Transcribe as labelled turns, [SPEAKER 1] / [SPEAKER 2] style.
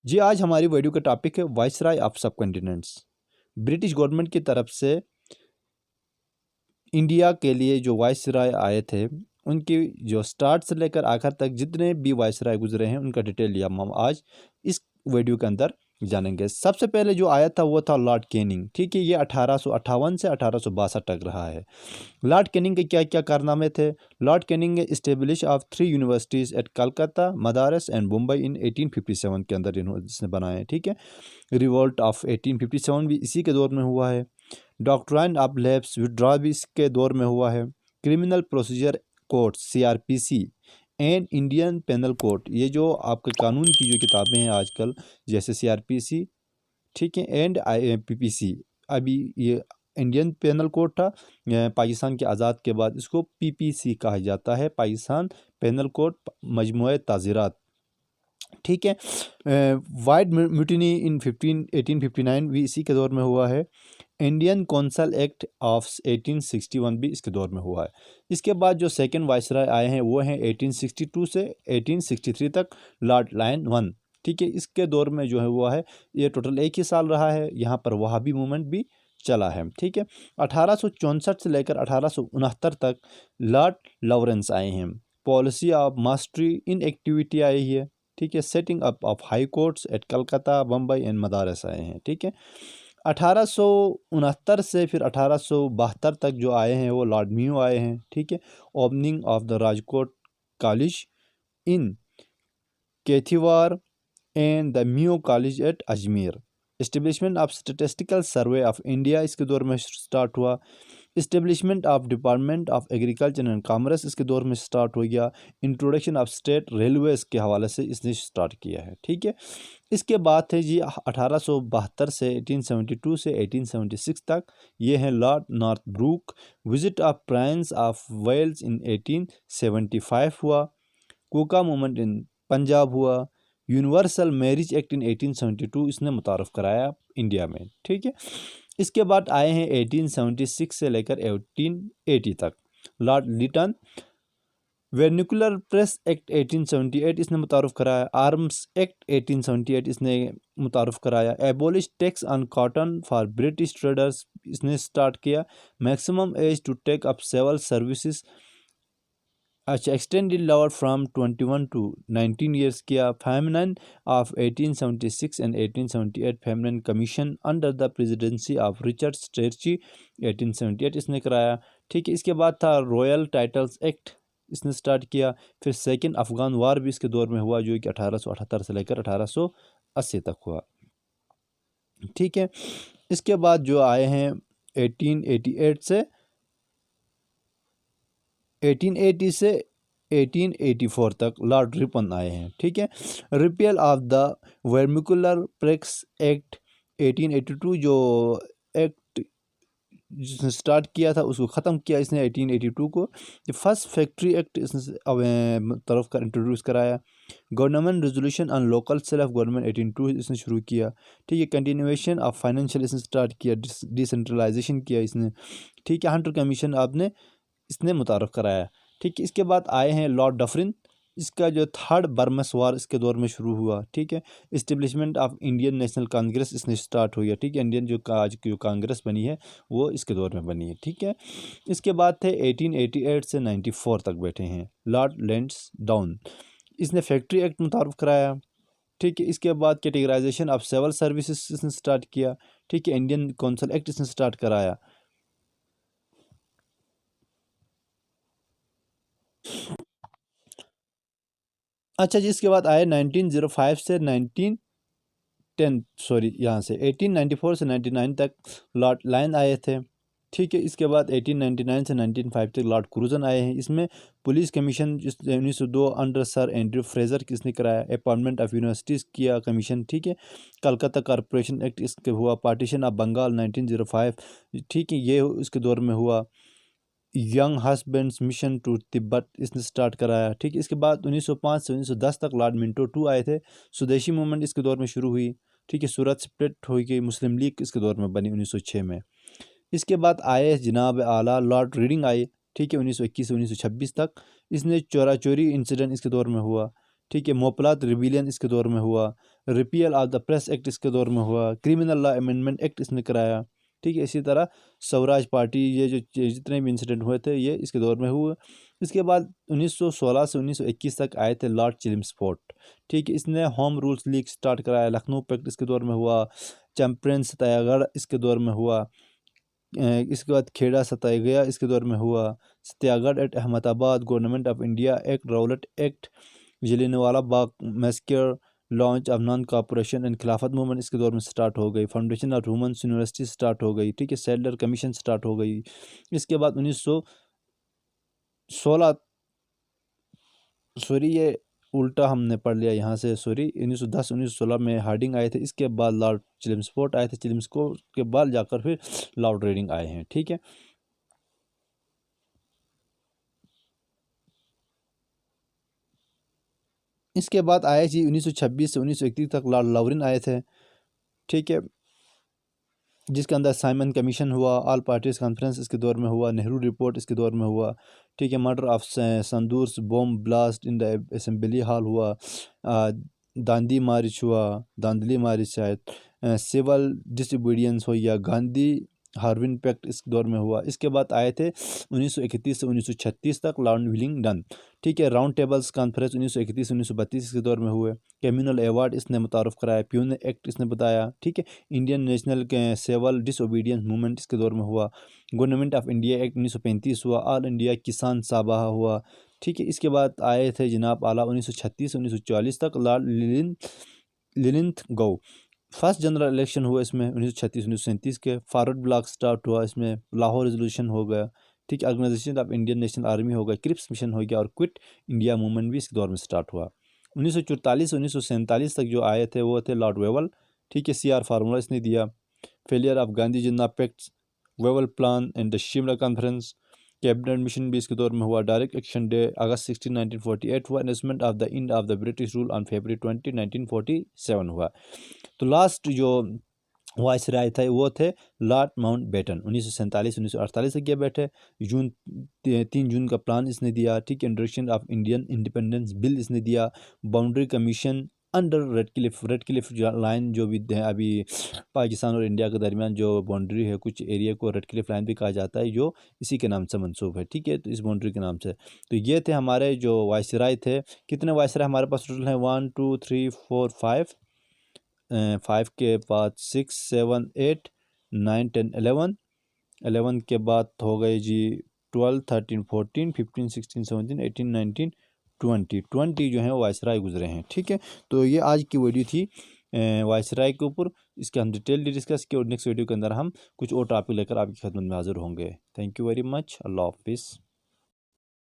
[SPEAKER 1] जी, आज हमारी वीडियो का टॉपिक है वाइसराय ऑफ सब कॉन्टिनेंट्स। ब्रिटिश गवर्नमेंट की तरफ से इंडिया के लिए जो वाइसराय आए थे, उनकी जो स्टार्ट से लेकर आखिर तक जितने भी वाइसराय गुजरे हैं, उनका डिटेल लिया हम आज इस वीडियो के अंदर जानेंगे। सबसे पहले जो आया था वो था लॉर्ड कैनिंग। ठीक है, ये 1858 से 1862 तक रहा है। लॉर्ड कैनिंग के क्या क्या कारनामे थे? लॉर्ड कैनिंग ने establish of 3 universities at Calcutta, Madras and Mumbai in 1857 के अंदर इसने बनाए। ठीक है, रिवोल्ट ऑफ 1857 भी इसी के दौर में हुआ है। डॉक्ट्राइन ऑफ लैप्स विड्रॉ भी इसके दौर में हुआ है। Criminal procedure court CRPC and Indian penal code, ये जो आपके कानून की जो किताबें हैं आजकल, जैसे CRPC, ठीक है, एंड PPC, अभी ये इंडियन पेनल कोड था, पाकिस्तान के आज़ाद के बाद इसको PPC कहा जाता है, पाकिस्तान पेनल कोड मजमूए ताज़ीरात। ठीक है, वाइड म्यूटिनी इन 1859 भी इसी के दौर में हुआ है। इंडियन कौंसल एक्ट ऑफ 1861 भी इसके दौर में हुआ है। इसके बाद जो सेकंड वाइसराय आए हैं वो हैं 1862 से 1863 तक, लॉर्ड लायन वन। ठीक है, इसके दौर में जो है हुआ है, ये टोटल एक ही साल रहा है। यहाँ पर वहाबी मूवमेंट भी चला है। ठीक है, 1864 से लेकर 1869 तक लॉर्ड लॉरेंस आए हैं। Policy of mastery in activity आई है। ठीक है, setting up of high courts at Calcutta, Bombay and Madras आए हैं। ठीक है, 1869 से फिर 1872 तक जो आए हैं वो लॉर्ड म्यू आए हैं। ठीक है, opening of the Rajkot college in Kathiawar and the Mayo college at Ajmer. Establishment of statistical survey of India इसके दौर में स्टार्ट हुआ। Establishment of department of agriculture and commerce इसके दौर में स्टार्ट हो गया। इंट्रोडक्शन ऑफ स्टेट रेलवेज के हवाले से इसने स्टार्ट किया है। ठीक है, इसके बाद थे जी 1872 से 1872 से 1876 तक, ये हैं Lord Northbrook. Visit of Prince of Wales in 1875 हुआ। कोका मूवमेंट इन पंजाब हुआ। यूनिवर्सल मैरिज एक्ट इन 1872 इसने मुतारफ़ कराया इंडिया में। ठीक है, इसके बाद आए हैं 1876 से लेकर 1880 तक, Lord Lytton. Vernacular press act 1878 इसने मुतारफ़ कराया। आर्म्स एक्ट 1878 इसने मुतारफ़ कराया। Abolish tax on cotton for British traders इसने स्टार्ट किया। Maximum age to take up civil services, अच्छा, extended lower from 21 to 19 years किया। Famine of 1876 and 1878 famine commission under the presidency of Richard Strachey 1878 इसने कराया। ठीक है, इसके बाद था रॉयल टाइटल्स एक्ट इसने स्टार्ट किया। फिर सेकंड अफगान वार भी इसके दौर में हुआ, जो कि 1878 से लेकर 1880 तक हुआ। ठीक है, इसके बाद जो आए हैं 1888 से 1880 से 1884 तक लॉर्ड रिपन आए हैं। ठीक है, repeal of the vernacular press act 1882, जो एक्ट जिसने स्टार्ट किया था उसको ख़त्म किया इसने 1882 को। फर्स्ट फैक्ट्री एक्ट इसने तरफ का इंट्रोड्यूस कराया। Government resolution on local self government 1802 इसने शुरू किया। ठीक है, कंटिन्यूएशन ऑफ फाइनेंशियल इसने स्टार्ट किया। डिसेंट्रलाइजेशन किया इसने। ठीक है, हंटर कमीशन आपने इसने मुतारफ़ कराया। ठीक है, इसके बाद आए हैं लॉर्ड डफरिन। इसका जो थर्ड बर्मस वार इसके दौर में शुरू हुआ। ठीक है, establishment of Indian national Congress इसने स्टार्ट हो गया। ठीक है, इंडियन जो आज की जो कांग्रेस बनी है वो इसके दौर में बनी है। ठीक है, इसके बाद थे 1888 से 94 तक बैठे हैं लॉर्ड लैंड्स डाउन, इसने फैक्ट्री एक्ट मुतारफ़ कराया। ठीक है, इसके बाद कैटेगराइजेशन ऑफ सिविल सर्विसेज इसने स्टार्ट किया। ठीक है, इंडियन कौंसल एक्ट इसने स्टार्ट कराया। अच्छा जी, इसके बाद आए 1905 से 1910, सॉरी, यहाँ से 1894 से 99 तक लॉर्ड लायन आए थे। ठीक है, इसके बाद 1899 से 1905 तक लॉर्ड क्रूजन आए हैं। इसमें police commission 1902 under sir Andrew Fraser किसने कराया। अपॉइंटमेंट ऑफ यूनिवर्सिटीज़ किया कमीशन। ठीक है, कलकत्ता कॉरपोरेशन एक्ट इसके हुआ। पार्टीशन ऑफ बंगाल 1905, ठीक है, ये इसके दौर में हुआ। Younghusband's mission to Tibet इसने स्टार्ट कराया। ठीक है, इसके बाद 1905 से 1910 तक लॉर्ड मिंटो टू आए थे। स्वदेशी मूवमेंट इसके दौर में शुरू हुई। ठीक है, सूरत स्प्लिट हुई गई, मुस्लिम लीग इसके दौर में बनी 1906 में। इसके बाद आए जनाब आला लॉर्ड रीडिंग आए। ठीक है, 1921 से 1926 तक इसने चोरा चोरी इंसिडेंट इसके दौर में हुआ। ठीक है। मोपलात रिबिलियन इसके दौर में हुआ। Repeal of the press act इसके दौर में हुआ। क्रिमिनल लॉ अमेंडमेंट एक्ट इसने कराया, ठीक है। इसी तरह स्वराज पार्टी, ये जो जितने भी इंसिडेंट हुए थे ये इसके दौर में हुए। इसके बाद 1916 से 1921 तक आए थे लॉर्ड चिल्मस्फोर्ड, ठीक है। इसने होम रूल्स लीग स्टार्ट कराया। लखनऊ पैक्ट इसके दौर में हुआ। चैंपियन सत्याग्रह इसके दौर में हुआ। इसके बाद खेड़ा सत्याग्रह इसके दौर में हुआ। Satyagraha at Ahmedabad, government of India act, Rowlatt act, Jallianwala Bagh massacre, launch of non cooperation and Khilafat movement इसके दौर में स्टार्ट हो गई। Foundation of women's university start हो गई, ठीक है। सैडलर कमीशन स्टार्ट हो गई। इसके बाद 1916 सॉरी ये उल्टा हमने पढ़ लिया यहाँ से, सॉरी 1910 1916 में हार्डिंग आए थे। इसके बाद लॉर्ड चिल्मस्फोर्ड आए थे। चिल्मस्फोर्ड के बाद जाकर फिर लॉर्ड रेडिंग आए हैं, ठीक है। इसके बाद आए जी 1926 से 1931 तक लॉर्ड लॉरेन आए थे, ठीक है, जिसके अंदर साइमन कमीशन हुआ। ऑल पार्टीज कॉन्फ्रेंस इसके दौर में हुआ। नेहरू रिपोर्ट इसके दौर में हुआ, ठीक है। Murder of Saunders bomb blast in the assembly hall हुआ। दांडी मार्च हुआ, दांदली मार्च शायद। सिविल डिसोबीडियंस हो या गांधी हार्विन पैक्ट इस दौर में हुआ। इसके बाद आए थे 1931 से 1936 तक लॉर्ड विलिंगडन, ठीक है। राउंड टेबल्स कॉन्फ्रेंस 1931 से 1932 के दौर में हुए। कम्युनल अवार्ड इसने मुतारफ़ कराया। प्यून एक्ट इसने बताया, ठीक है। Indian national civil disobedience movement इसके दौर में हुआ। गवर्नमेंट ऑफ इंडिया एक्ट 1935 हुआ। ऑल इंडिया किसान सभा हुआ, ठीक है। इसके बाद आए थे जनाब आला 1936 से 1940 तक लॉर्ड लिलिंथगो। फर्स्ट जनरल इलेक्शन हुआ इसमें 1936 1937 के। फॉरवर्ड ब्लॉक स्टार्ट हुआ इसमें। लाहौर रेजोल्यूशन हो गया, ठीक है। Organisation of Indian national army हो गया। क्रिप्स मिशन हो गया और क्विट इंडिया मूवमेंट भी इस दौर में स्टार्ट हुआ। 1944 से 1947 तक जो आए थे वो थे लॉर्ड वेवल, ठीक है। CR फार्मूला इसने दिया। Failure of Gandhi Jinnah pacts, Wavell plan and the Shimla conference. Cabinet mission भी इसके दौर में हुआ। डायरेक्ट एक्शन डे अगस्त 16 1948 हुआ। Announcement of the end of the British rule on February 20 1947 हुआ। तो लास्ट जो वाइसराय थे वो थे लॉर्ड माउंटबेटन। 1947 1948 तक ये बैठे। 3 जून का प्लान इसने दिया, ठीक है। Introduction of Indian independence bill इसने दिया। Boundary commission under red Cliff line जो भी है अभी पाकिस्तान और इंडिया के दरमियान जो बाउंड्री है, कुछ एरिया को रेड क्लिफ लाइन भी कहा जाता है, जो इसी के नाम से मंसूब है, ठीक है। तो इस बाउंड्री के नाम से तो ये थे हमारे जो वाइसराय थे। कितने वाइसराय हमारे पास टोटल हैं? 1 2 3 4 5 5 के बाद 6 7 8 9 10 11 के बाद हो गए जी 12 13 14 15 16 17 18 19 20 जो हैं वो वाइसराय गुजरे हैं, ठीक है। तो ये आज की वीडियो थी वाइसराय के ऊपर। इसके हम डिटेल डिस्कस किए और नेक्स्ट वीडियो के अंदर हम कुछ और टॉपिक लेकर आपकी खिदमत में हाजिर होंगे। Thank you very much. अल्लाह हाफिज़।